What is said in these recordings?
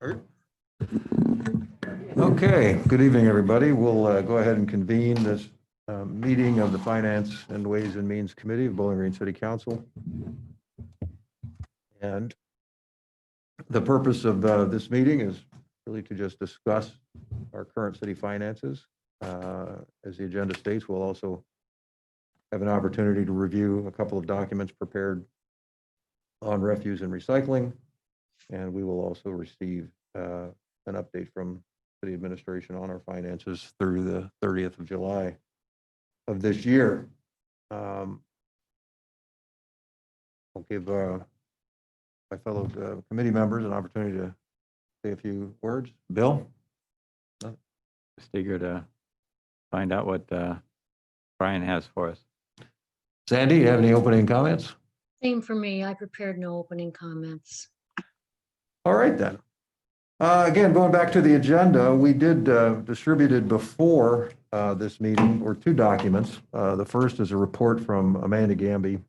Okay, good evening, everybody. We'll go ahead and convene this meeting of the Finance and Ways and Means Committee of Bowling Green City Council. And the purpose of this meeting is really to just discuss our current city finances. As the agenda states, we'll also have an opportunity to review a couple of documents prepared on refuse and recycling. And we will also receive an update from city administration on our finances through the 30th of July of this year. I'll give my fellow committee members an opportunity to say a few words. Bill? Just eager to find out what Brian has for us. Sandy, you have any opening comments? Same for me. I prepared no opening comments. All right, then. Again, going back to the agenda, we did distributed before this meeting or two documents. The first is a report from Amanda Gamby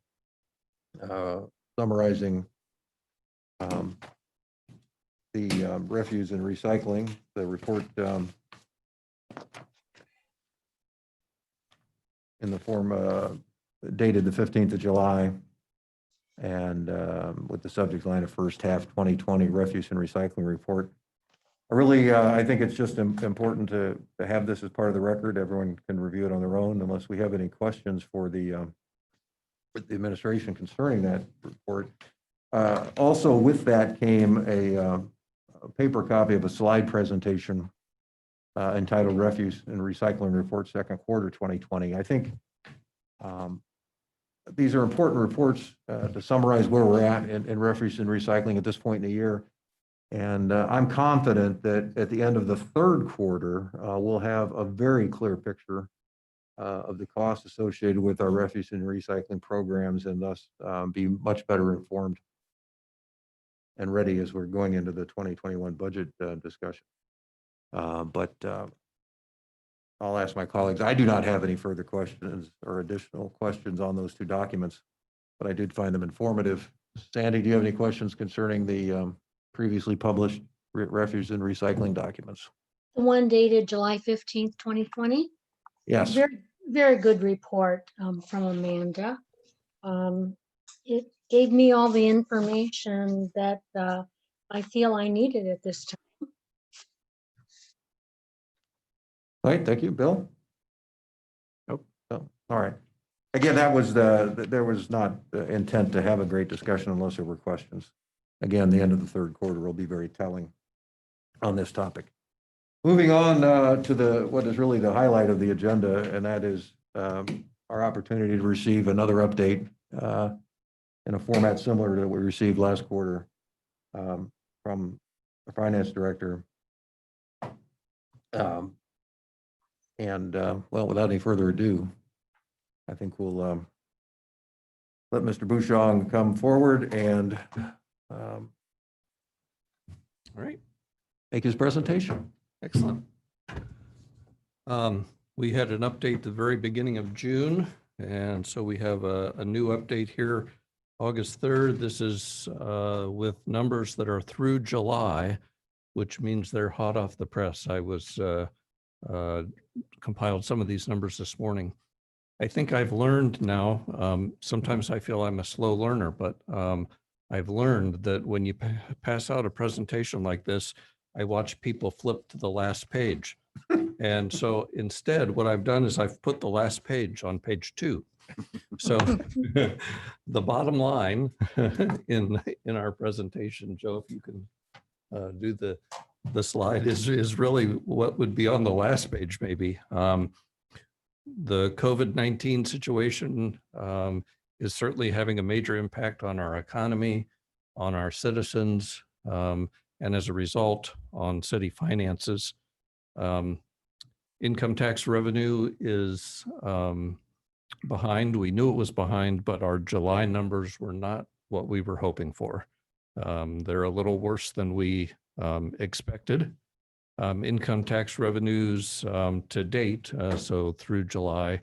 summarizing the refuse and recycling. The report in the form dated the 15th of July and with the subject line of first half 2020 refuse and recycling report. I think it's just important to have this as part of the record. Everyone can review it on their own unless we have any questions for the administration concerning that report. Also with that came a paper copy of a slide presentation entitled Refuse and Recycling Report Second Quarter 2020. I think these are important reports to summarize where we're at in refuse and recycling at this point in the year. And I'm confident that at the end of the third quarter, we'll have a very clear picture of the costs associated with our refuse and recycling programs, and thus be much better informed and ready as we're going into the 2021 budget discussion. But I'll ask my colleagues. I do not have any further questions or additional questions on those two documents, but I did find them informative. Sandy, do you have any questions concerning the previously published refuse and recycling documents? The one dated July 15th, 2020. Yes. Very good report from Amanda. It gave me all the information that I feel I needed at this time. All right, thank you. Bill? Nope. No. All right. Again, there was not the intent to have a great discussion unless there were questions. Again, the end of the third quarter will be very telling on this topic. Moving on to what is really the highlight of the agenda, and that is our opportunity to receive another update in a format similar to what we received last quarter from the finance director. Well, without any further ado, I think we'll let Mr. Bouchon come forward and all right, make his presentation. Excellent. We had an update at the very beginning of June, and so we have a new update here, August 3rd. This is with numbers that are through July, which means they're hot off the press. I was compiled some of these numbers this morning. I think I've learned now, sometimes I feel I'm a slow learner, but I've learned that when you pass out a presentation like this, I watch people flip to the last page. And so instead, what I've done is I've put the last page on page 2. So the bottom line in our presentation, Joe, if you can do the slide, is really what would be on the last page, maybe. The COVID-19 situation is certainly having a major impact on our economy, on our citizens, and as a result, on city finances. Income tax revenue is behind. We knew it was behind, but our July numbers were not what we were hoping for. They're a little worse than we expected. Income tax revenues to date, so through July,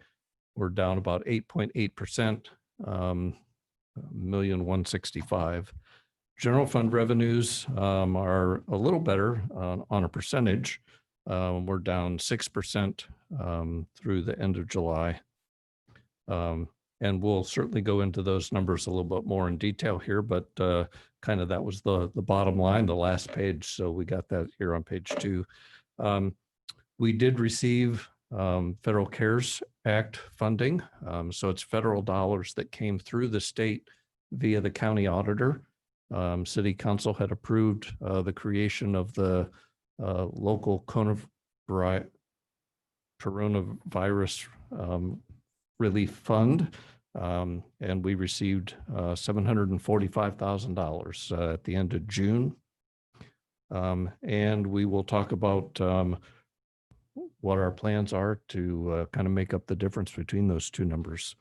we're down about 8.8%, $1,165,000. General fund revenues are a little better on a percentage. We're down 6% through the end of July. And we'll certainly go into those numbers a little bit more in detail here, but kind of that was the bottom line, the last page. So we got that here on page 2. We did receive Federal CARES Act funding. So it's federal dollars that came through the state via the county auditor. City Council had approved the creation of the local coronavirus relief fund. And we received $745,000 at the end of June. And we will talk about what our plans are to kind of make up the difference between those two numbers.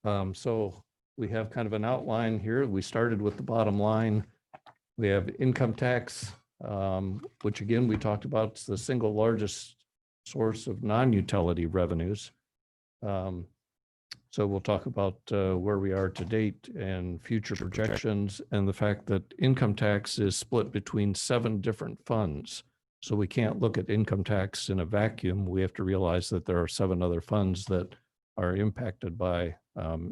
So we have kind of an outline here. We started with the bottom line. We have income tax, which again, we talked about, it's the single largest source of non-utility revenues. So we'll talk about where we are to date and future projections, and the fact that income tax is split between 7 different funds. So we can't look at income tax in a vacuum. We have to realize that there are 7 other funds that are impacted by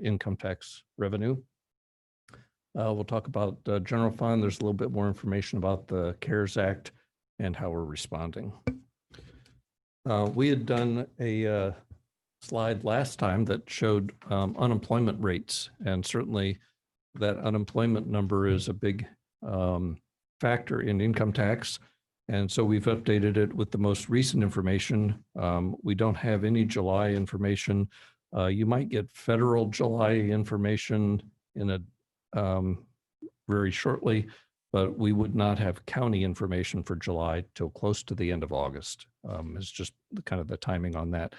income tax revenue. We'll talk about the general fund. There's a little bit more information about the CARES Act and how we're responding. We had done a slide last time that showed unemployment rates, and certainly that unemployment number is a big factor in income tax. And so we've updated it with the most recent information. We don't have any July information. You might get federal July information in a very shortly, but we would not have county information for July till close to the end of August. It's just kind of the timing on that.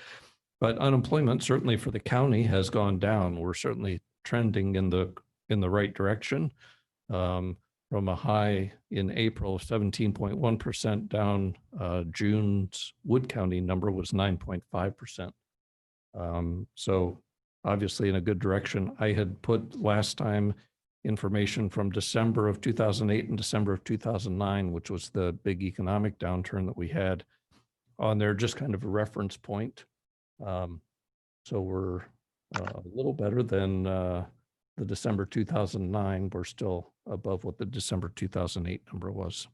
But unemployment certainly for the county has gone down. We're certainly trending in the right direction. From a high in April of 17.1% down, June's Wood County number was 9.5%. So obviously in a good direction. I had put last time information from December of 2008 and December of 2009, which was the big economic downturn that we had on there, just kind of a reference point. So we're a little better than the December 2009. We're still above what the December 2008 number was.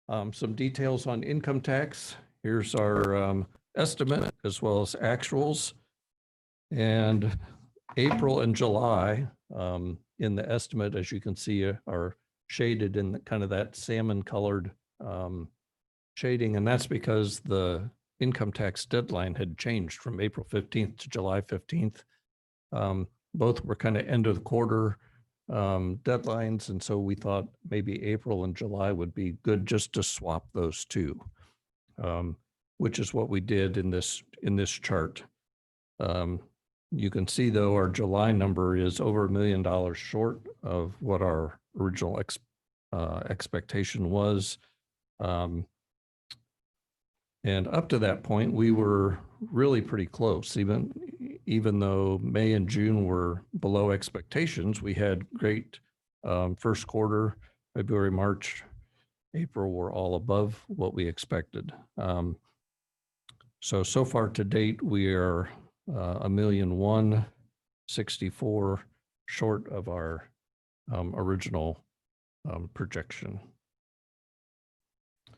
Some details on income tax. Here's our estimate as well as actuals. And April and July in the estimate, as you can see, are shaded in kind of that salmon colored shading. And that's because the income tax deadline had changed from April 15th to July 15th. Both were kind of end of the quarter deadlines. And so we thought maybe April and July would be good just to swap those two, which is what we did in this chart. You can see though, our July number is over $1 million short of what our original expectation was. And up to that point, we were really pretty close. Even though May and June were below expectations, we had great first quarter. February, March, April were all above what we expected. So far to date, we are $1,164,000 short of our original projection.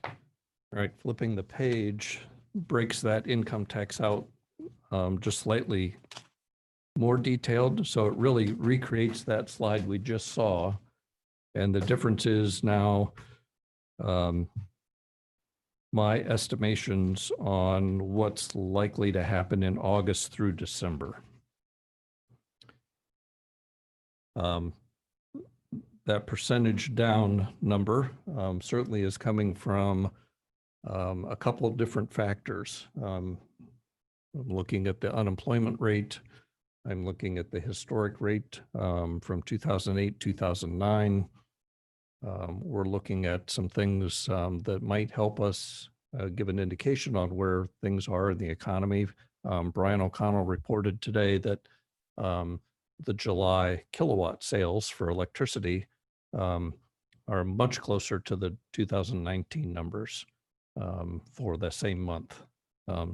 All right, flipping the page breaks that income tax out just slightly more detailed. So it really recreates that slide we just saw. And the difference is now my estimations on what's likely to happen in August through December. That percentage down number certainly is coming from a couple of different factors. I'm looking at the unemployment rate. I'm looking at the historic rate from 2008, 2009. We're looking at some things that might help us give an indication on where things are in the economy. Brian O'Connell reported today that the July kilowatt sales for electricity are much closer to the 2019 numbers for the same month.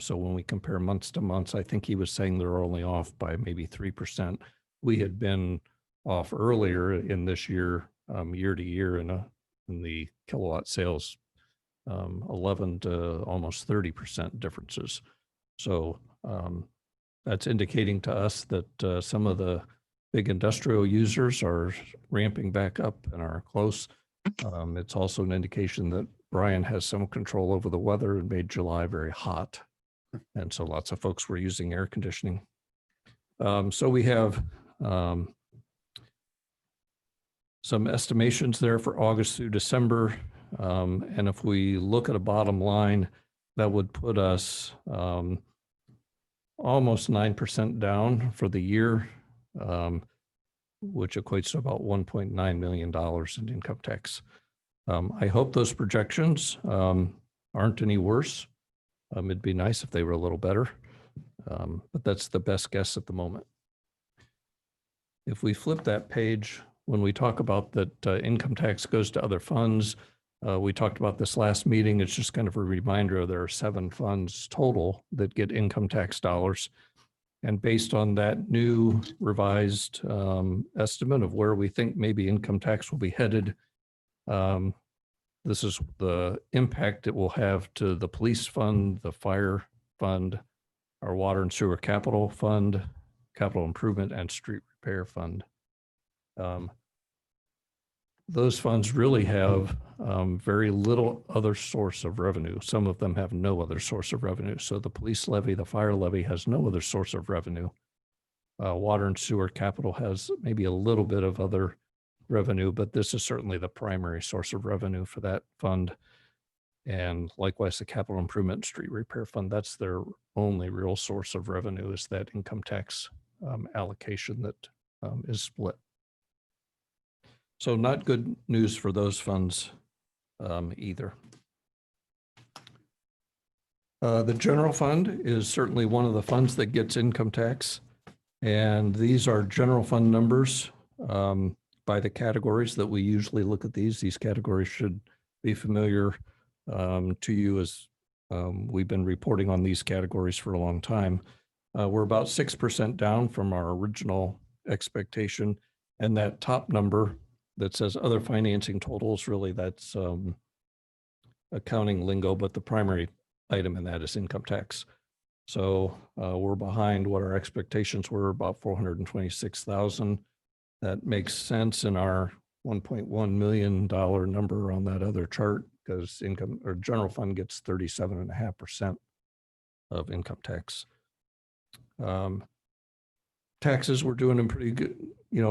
So when we compare months to months, I think he was saying they're only off by maybe 3%. We had been off earlier in this year, year to year in the kilowatt sales, 11 to almost 30% differences. So that's indicating to us that some of the big industrial users are ramping back up and are close. It's also an indication that Brian has some control over the weather and made July very hot. And so lots of folks were using air conditioning. So we have some estimations there for August through December. And if we look at a bottom line, that would put us almost 9% down for the year, which equates to about $1.9 million in income tax. I hope those projections aren't any worse. It'd be nice if they were a little better, but that's the best guess at the moment. If we flip that page, when we talk about that income tax goes to other funds, we talked about this last meeting. It's just kind of a reminder, there are 7 funds total that get income tax dollars. And based on that new revised estimate of where we think maybe income tax will be headed, this is the impact it will have to the police fund, the fire fund, our water and sewer capital fund, capital improvement, and street repair fund. Those funds really have very little other source of revenue. Some of them have no other source of revenue. So the police levy, the fire levy has no other source of revenue. Water and sewer capital has maybe a little bit of other revenue, but this is certainly the primary source of revenue for that fund. And likewise, the capital improvement and street repair fund, that's their only real source of revenue, is that income tax allocation that is split. So not good news for those funds either. The general fund is certainly one of the funds that gets income tax. And these are general fund numbers by the categories that we usually look at these. These categories should be familiar to you, as we've been reporting on these categories for a long time. We're about 6% down from our original expectation. And that top number that says other financing totals, really that's accounting lingo, but the primary item in that is income tax. So we're behind what our expectations were, about $426,000. That makes sense in our $1.1 million number on that other chart, because income or general fund gets 37.5% of income tax. Taxes, we're doing them pretty good,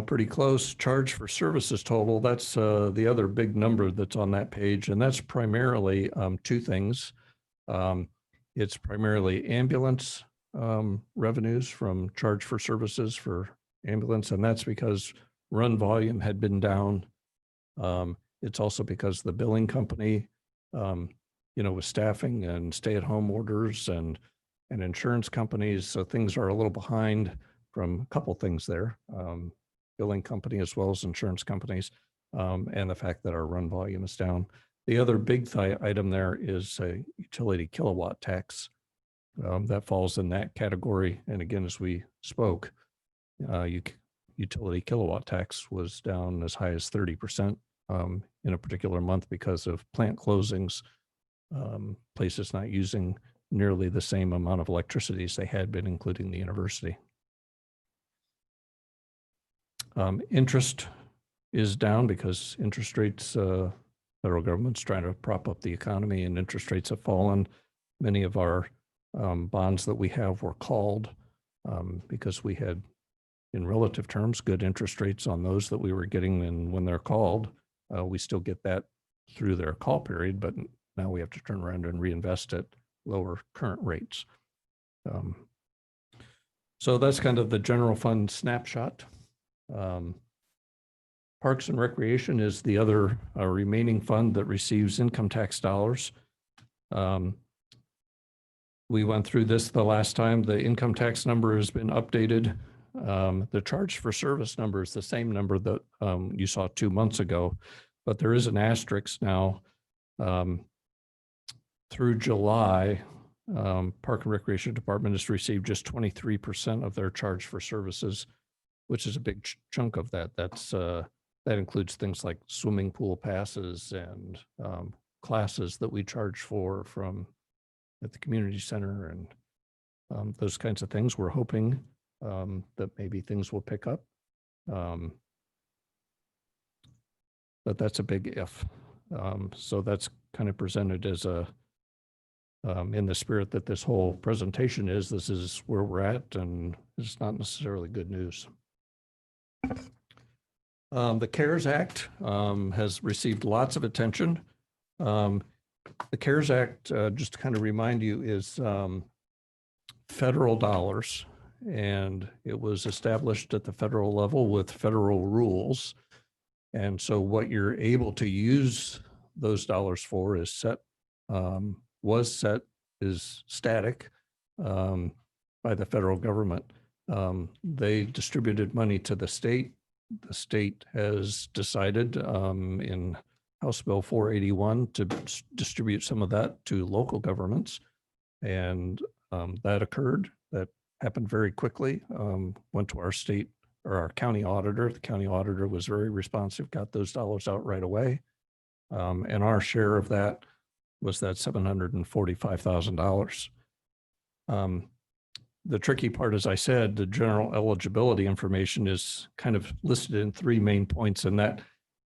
pretty close. Charge for services total, that's the other big number that's on that page. And that's primarily 2 things. It's primarily ambulance revenues from charge for services for ambulance. And that's because run volume had been down. It's also because the billing company, with staffing and stay-at-home orders and insurance companies. So things are a little behind from a couple things there, billing company as well as insurance companies, and the fact that our run volume is down. The other big item there is a utility kilowatt tax that falls in that category. And again, as we spoke, utility kilowatt tax was down as high as 30% in a particular month because of plant closings, places not using nearly the same amount of electricity as they had been, including the university. Interest is down because interest rates, federal government's trying to prop up the economy, and interest rates have fallen. Many of our bonds that we have were called because we had, in relative terms, good interest rates on those that we were getting. And when they're called, we still get that through their call period, but now we have to turn around and reinvest at lower current rates. So that's kind of the general fund snapshot. Parks and Recreation is the other remaining fund that receives income tax dollars. We went through this the last time. The income tax number has been updated The charge for service number is the same number that you saw 2 months ago, but there is an asterisk now. Through July, Park and Recreation Department has received just 23% of their charge for services, which is a big chunk of that. That includes things like swimming pool passes and classes that we charge for from at the community center and those kinds of things. We're hoping that maybe things will pick up. But that's a big if. So that's kind of presented as in the spirit that this whole presentation is, this is where we're at, and it's not necessarily good news. The CARES Act has received lots of attention. The CARES Act, just to kind of remind you, is federal dollars, and it was established at the federal level with federal rules. And so what you're able to use those dollars for is is static by the federal government. They distributed money to the state. The state has decided in House Bill 481 to distribute some of that to local governments. And that occurred. That happened very quickly. Went to our state or our county auditor. The county auditor was very responsive, got those dollars out right away. And our share of that was that $745,000. The tricky part, as I said, the general eligibility information is kind of listed in 3 main points, and that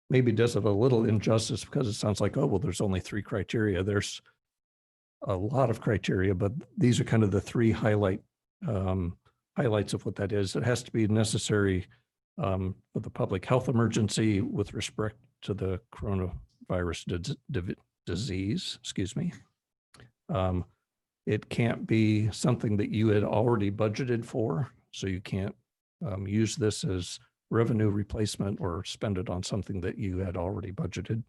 maybe does it a little injustice because it sounds like, oh, well, there's only 3 criteria. There's a lot of criteria, but these are kind of the 3 highlights of what that is. It has to be necessary for the public health emergency with respect to the coronavirus disease, excuse me. It can't be something that you had already budgeted for, so you can't use this as revenue replacement or spend it on something that you had already budgeted.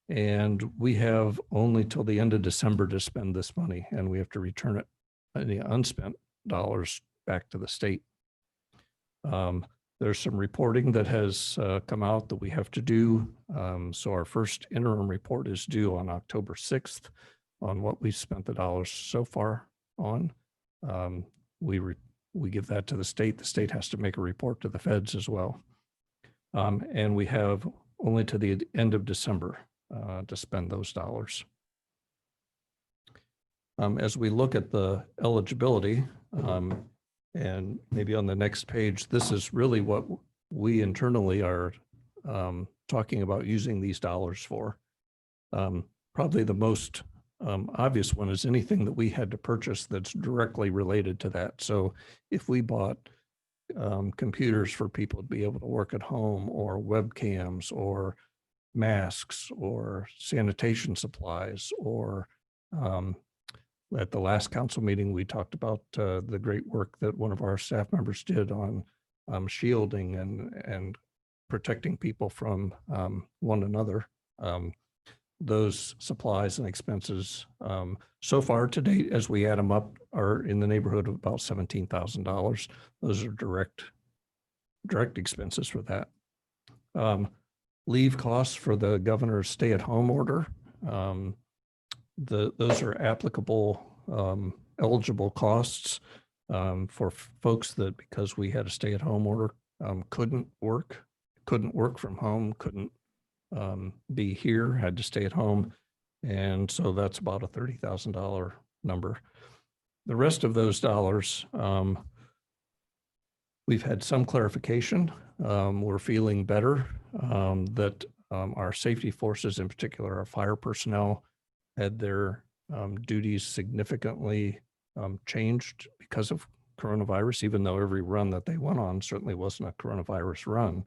And we have only till the end of December to spend this money, and we have to return it, any unspent dollars, back to the state. There's some reporting that has come out that we have to do. So our first interim report is due on October 6th on what we've spent the dollars so far on. We give that to the state. The state has to make a report to the feds as well. And we have only to the end of December to spend those dollars. As we look at the eligibility, and maybe on the next page, this is really what we internally are talking about using these dollars for. Probably the most obvious one is anything that we had to purchase that's directly related to that. So if we bought computers for people to be able to work at home, or webcams, or masks, or sanitation supplies, or at the last council meeting, we talked about the great work that one of our staff members did on shielding and protecting people from one another. Those supplies and expenses so far to date, as we add them up, are in the neighborhood of about $17,000. Those are direct expenses for that. Leave costs for the governor's stay-at-home order. Those are applicable, eligible costs for folks that, because we had a stay-at-home order, couldn't work from home, couldn't be here, had to stay at home. And so that's about a $30,000 number. The rest of those dollars, we've had some clarification. We're feeling better that our safety forces, in particular our fire personnel, had their duties significantly changed because of coronavirus, even though every run that they went on certainly wasn't a coronavirus run.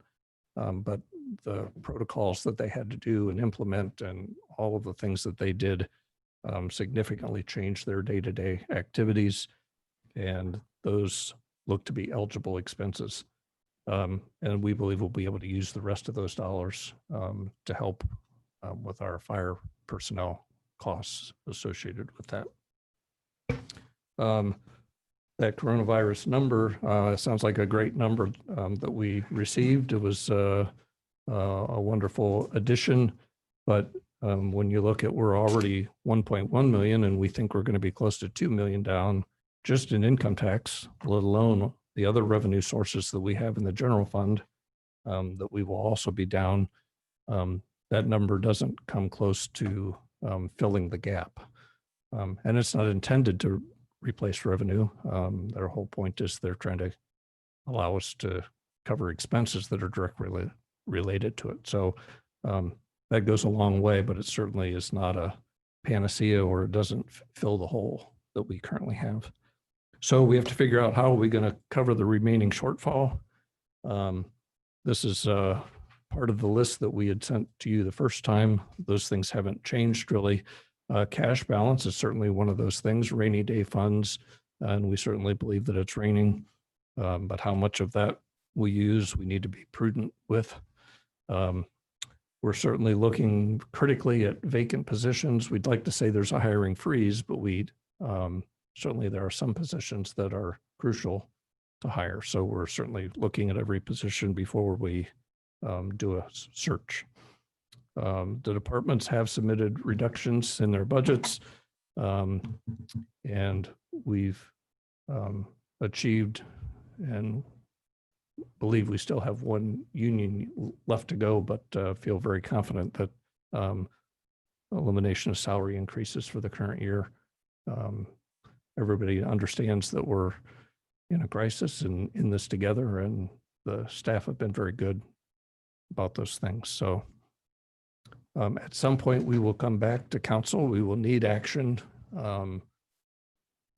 But the protocols that they had to do and implement and all of the things that they did significantly changed their day-to-day activities. And those look to be eligible expenses. And we believe we'll be able to use the rest of those dollars to help with our fire personnel costs associated with that. that coronavirus number. Sounds like a great number that we received. It was a wonderful addition, but when you look at, we're already 1.1 million, and we think we're going to be close to 2 million down just in income tax, let alone the other revenue sources that we have in the general fund, that we will also be down. That number doesn't come close to filling the gap. And it's not intended to replace revenue. Their whole point is they're trying to allow us to cover expenses that are directly related to it. So that goes a long way, but it certainly is not a panacea, or it doesn't fill the hole that we currently have. So we have to figure out how are we going to cover the remaining shortfall. This is part of the list that we had sent to you the first time. Those things haven't changed really. Cash balance is certainly one of those things, rainy day funds, and we certainly believe that it's raining. But how much of that we use, we need to be prudent with. We're certainly looking critically at vacant positions. We'd like to say there's a hiring freeze, but certainly there are some positions that are crucial to hire. So we're certainly looking at every position before we do a search. The departments have submitted reductions in their budgets, and we've achieved and believe we still have one union left to go, but feel very confident that elimination of salary increases for the current year. Everybody understands that we're in a crisis and in this together, and the staff have been very good about those things. So at some point we will come back to council. We will need action,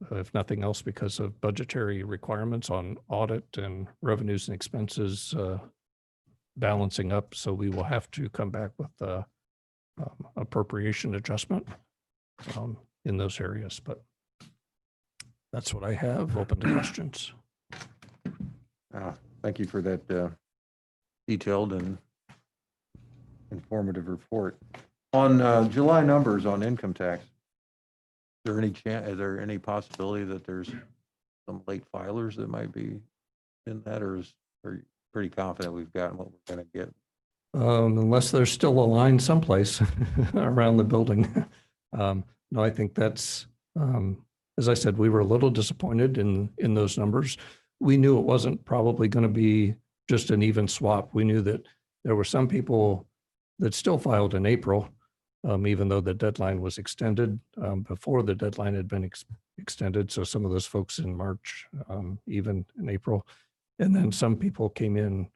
if nothing else, because of budgetary requirements on audit and revenues and expenses balancing up. So we will have to come back with the appropriation adjustment in those areas. But that's what I have. Open to questions. Thank you for that detailed and informative report. On July numbers on income tax, is there any possibility that there's some late filers that might be in that, or are you pretty confident we've gotten what we're going to get? Unless there's still a line someplace around the building. No, I think that's, as I said, we were a little disappointed in those numbers. We knew it wasn't probably going to be just an even swap. We knew that there were some people that still filed in April, even though the deadline was extended before the deadline had been extended. So some of those folks in March, even in April, and then some people came in,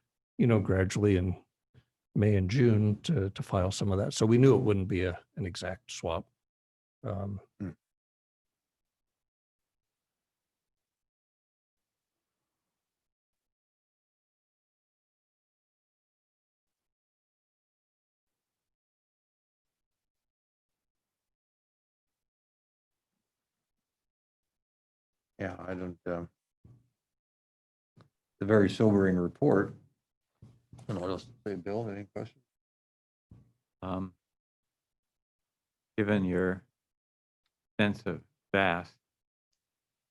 gradually in May and June to file some of that. So we knew it wouldn't be an exact swap. Yeah, I don't, it's a very sobering report. I don't know what else to say. Bill, any questions? Given your sense of vast,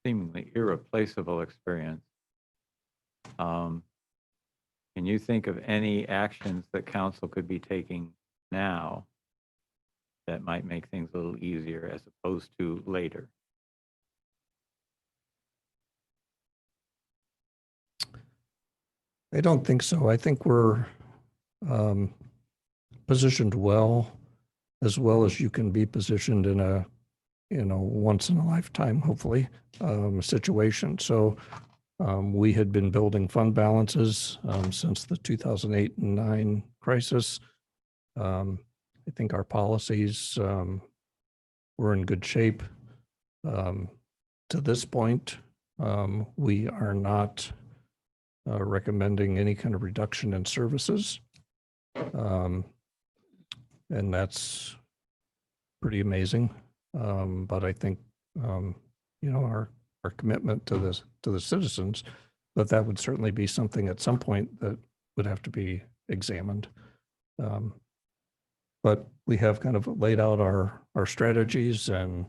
seemingly irreplaceable experience, can you think of any actions that council could be taking now that might make things a little easier as opposed to later? I don't think so. I think we're positioned well as you can be positioned in a once in a lifetime, hopefully, situation. So we had been building fund balances since the 2008 and 9 crisis. I think our policies were in good shape. To this point, we are not recommending any kind of reduction in services. And that's pretty amazing. But I think, our commitment to the citizens, but that would certainly be something at some point that would have to be examined. But we have kind of laid out our strategies, and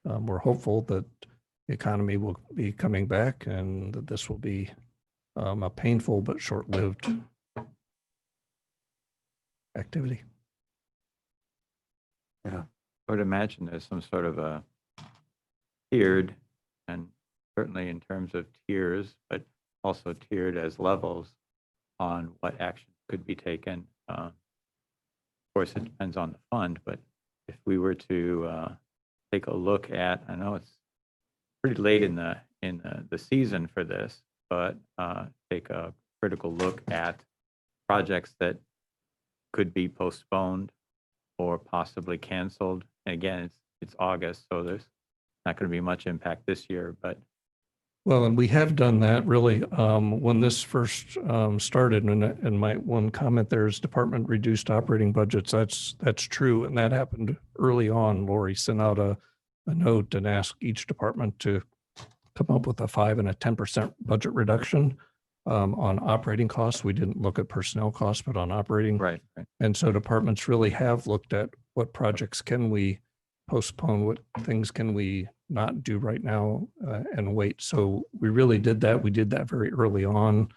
we're hopeful that, the economy will be coming back and that this will be a painful but short-lived activity. Yeah. I would imagine there's some sort of a tiered, and certainly in terms of tiers, but also tiered as levels on what action could be taken. Of course, it depends on the fund, but if we were to take a look at, I know it's pretty late in the season for this, but take a critical look at projects that could be postponed or possibly canceled. And again, it's August, so there's not going to be much impact this year, but Well, and we have done that really when this first started. And my one comment there is department reduced operating budgets. That's true, and that happened early on. Lori sent out a note and asked each department to come up with a 5% and a 10% budget reduction on operating costs. We didn't look at personnel costs, but on operating. right. And so departments really have looked at what projects can we postpone, what things can we not do right now and wait. So we really did that. We did that very early on,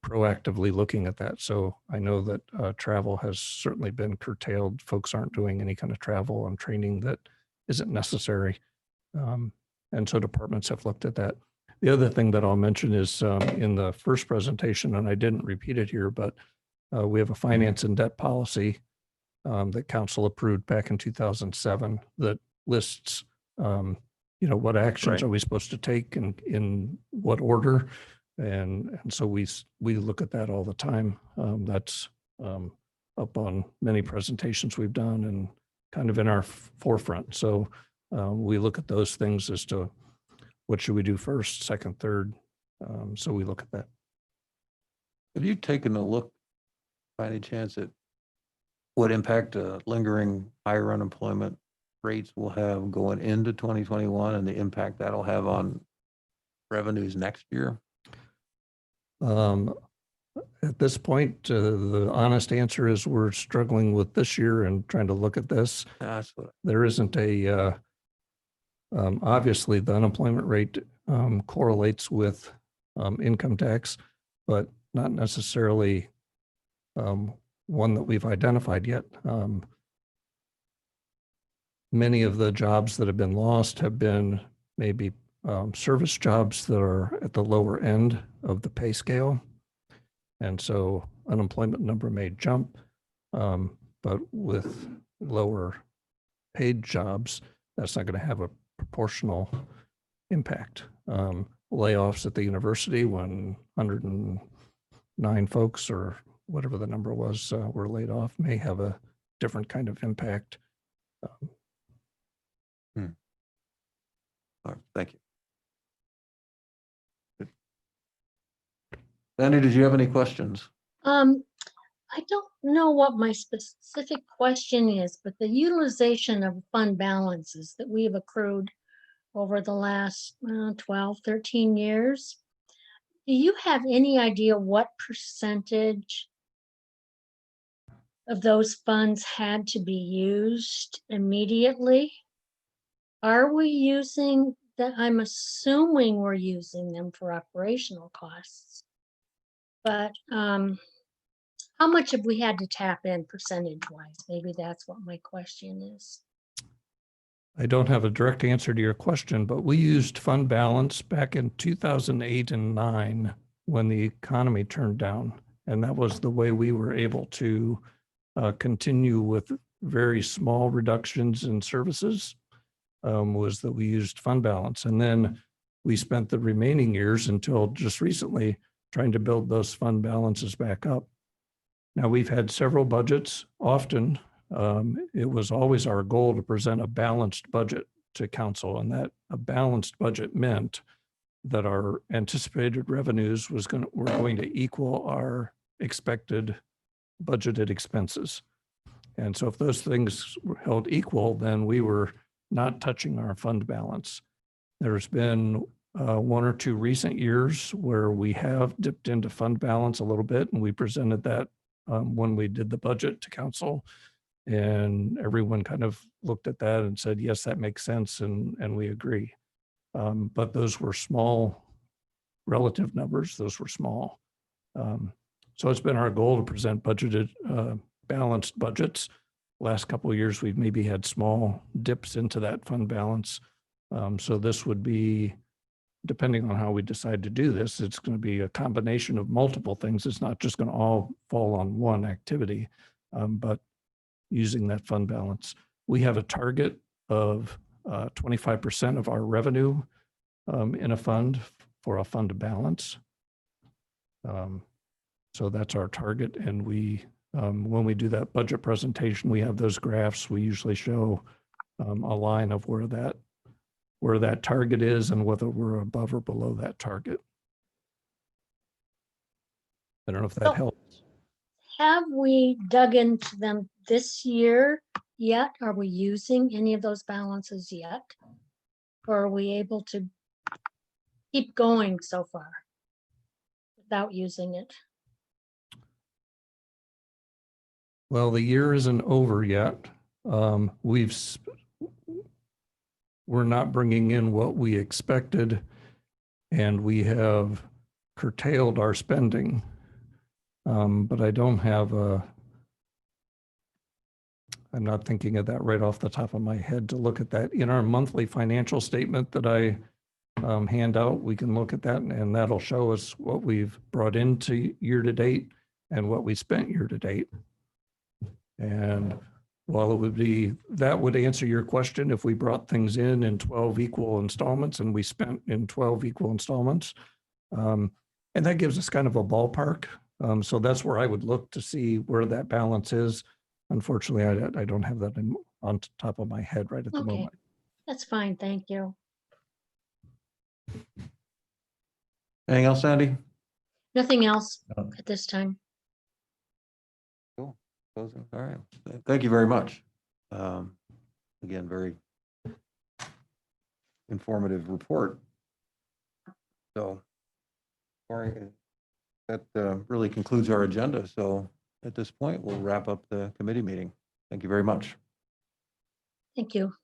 proactively looking at that. So I know that travel has certainly been curtailed. Folks aren't doing any kind of travel and training that isn't necessary. And so departments have looked at that. The other thing that I'll mention is in the first presentation, and I didn't repeat it here, but we have a finance and debt policy that council approved back in 2007 that lists, what actions Right. are we supposed to take and in what order. And so we look at that all the time. That's up on many presentations we've done and kind of in our forefront. So we look at those things as to what should we do first, second, third. So we look at that. Have you taken a look by any chance at what impact lingering higher unemployment rates will have going into 2021 and the impact that'll have on revenues next year? At this point, the honest answer is we're struggling with this year and trying to look at this. That's what, There isn't obviously the unemployment rate correlates with income tax, but not necessarily one that we've identified yet. Many of the jobs that have been lost have been maybe service jobs that are at the lower end of the pay scale. And so unemployment number may jump, but with lower paid jobs, that's not going to have a proportional impact. Layoffs at the university when 109 folks or whatever the number was were laid off may have a different kind of impact. all right, thank you. Good. Sandy, did you have any questions? I don't know what my specific question is, but the utilization of fund balances that we've accrued over the last 12, 13 years, do you have any idea what percentage of those funds had to be used immediately? Are we using that? I'm assuming we're using them for operational costs. But how much have we had to tap in percentage-wise? Maybe that's what my question is. I don't have a direct answer to your question, but we used fund balance back in 2008 and 9 when the economy turned down. And that was the way we were able to continue with very small reductions in services, was that we used fund balance. And then we spent the remaining years until just recently trying to build those fund balances back up. Now, we've had several budgets. Often, it was always our goal to present a balanced budget to council, and that a balanced budget meant that our anticipated revenues were going to equal our expected budgeted expenses. And so if those things were held equal, then we were not touching our fund balance. There's been one or two recent years where we have dipped into fund balance a little bit, and we presented that when we did the budget to council, and everyone kind of looked at that and said, yes, that makes sense, and we agree. But those were small relative numbers. Those were small. So it's been our goal to present budgeted, balanced budgets. Last couple of years, we've maybe had small dips into that fund balance. So this would be, depending on how we decide to do this, it's going to be a combination of multiple things. It's not just going to all fall on one activity, but using that fund balance. We have a target of 25% of our revenue in a fund for a fund balance. So that's our target. And we, when we do that budget presentation, we have those graphs. We usually show a line of where that target is and whether we're above or below that target. I don't know if that So- helps. Have we dug into them this year yet? Are we using any of those balances yet? Or are we able to keep going so far without using it? Well, the year isn't over yet. We're not bringing in what we expected, and we have curtailed our spending. But I don't have I'm not thinking of that right off the top of my head to look at that. In our monthly financial statement that I hand out, we can look at that, and that'll show us what we've brought into year to date and what we spent year to date. And while it would be, that would answer your question if we brought things in 12 equal installments and we spent in 12 equal installments. And that gives us kind of a ballpark. So that's where I would look to see where that balance is. Unfortunately, I don't have that on top of my head right at the Okay. moment. That's fine, thank you. Anything else, Sandy? Nothing else No. at this time. Cool. Closing. All right. Thank you very much. Again, very informative report. So, all right, that really concludes our agenda. So at this point, we'll wrap up the committee meeting. Thank you very much. Thank you.